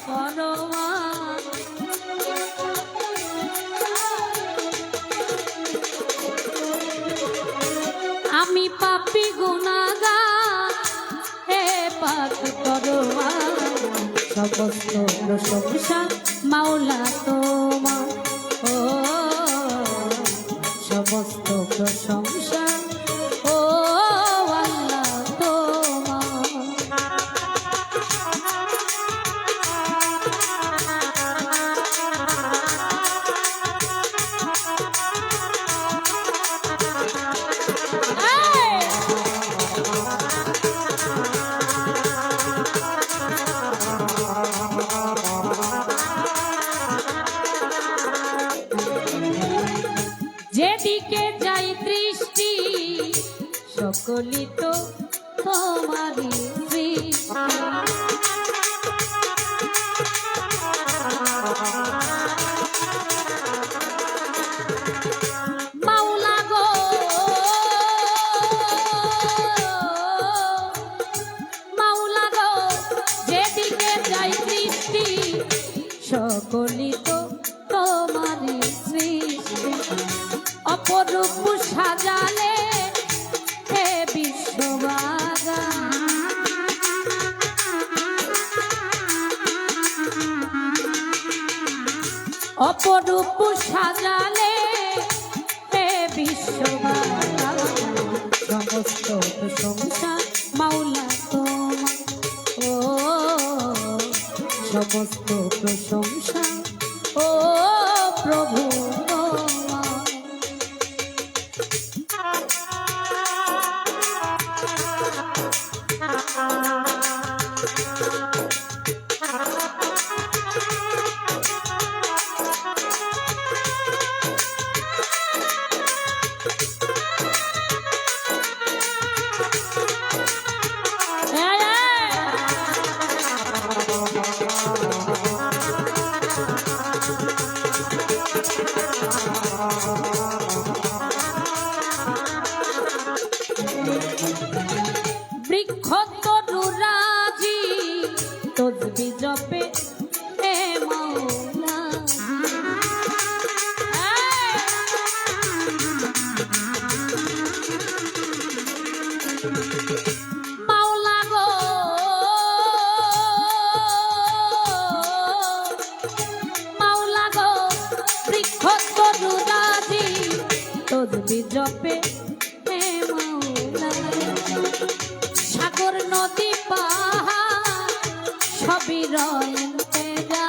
পরোয়ান। আমি পাপী গুনাহগার, হে পাক পরোয়ান। সমস্ত প্রশংসা মাওলা তোমার, ও সমস্ত প্রশংসা ও আল্লাহ তোমার। যেদিকে যাই দৃষ্টি সকলি তো তোমারই সৃষ্টি। মাওলা গো মাওলা গো, যেদিকে যাই দৃষ্টি সকলি তো তোমারই সৃষ্টি। অপরূপ সাজালে হে বিশ্ববাগান, অপরূপ সাজালে হে বিশ্ববাগান। সমস্ত প্রশংসা মাওলা তোমার, ও সমস্ত প্রশংসা ও প্রভু তোমার। বৃক্ষ তরুরাজি তসবিহ জপে হে মাওলা, মাওলা গো মাওলা গো, বৃক্ষ তরুরাজি তসবিহ জপে হে মাওলা। সাগর নদী পাহাড় সবই রয়েছে যা,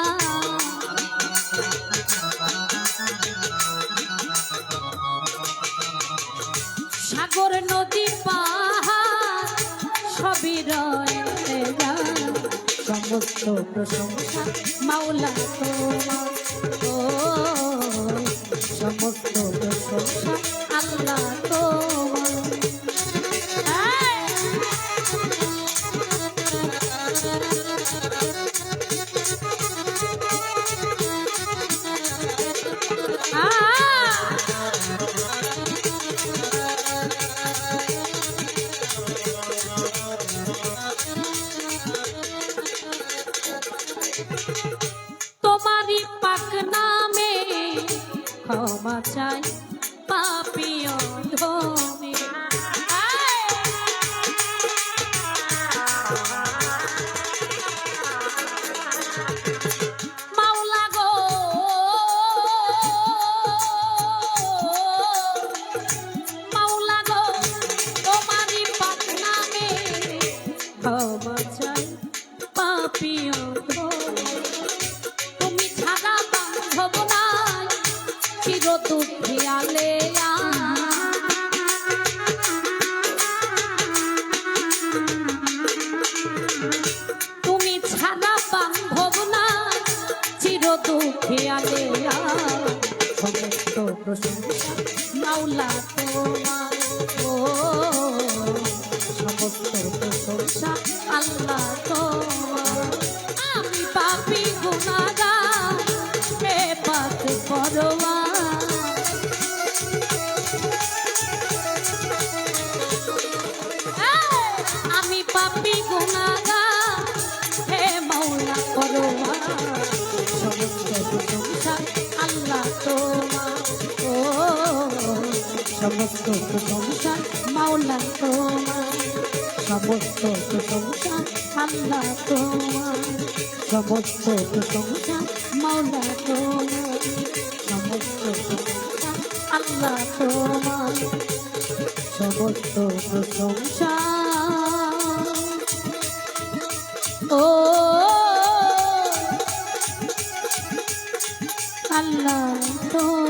সাগর নদী পাহাড় সবই রয়েছে যা। সমস্ত প্রশংসা মাওলা তোমার, ও সমস্ত প্রশংসা আল্লাহ তোমার। তোমারি পাক নামে ক্ষমা চাই পাপী অধমে, মাওলা গো মাওলা গো, তোমারি পাক নামে ক্ষমা চাই পাপী অধমে। তুমি ছাড়া বান্ধব নাই চির দুঃখিয়ালে, তুমি ছাড়া বান্ধব নাই চির দুঃখিয়ালে। সমস্ত প্রশংসা মাওলা তোমার, ও সমস্ত প্রশংসা আল্লাহ তোমার। আমি পাপী গুনাহগার, হে পাক পরোয়ান। আমি পাপী গুনাহগার, হে মাওলা পরোয়ান। সমস্ত প্রশংসা মাওলা তোমার, সমস্ত প্রশংসা আল্লাহ তোমার, সমস্ত প্রশংসা মাওলা তোমার, সমস্ত প্রশংসা আল্লাহ তোমার, সমস্ত প্রশংসা ও আল্লাহ তোমার।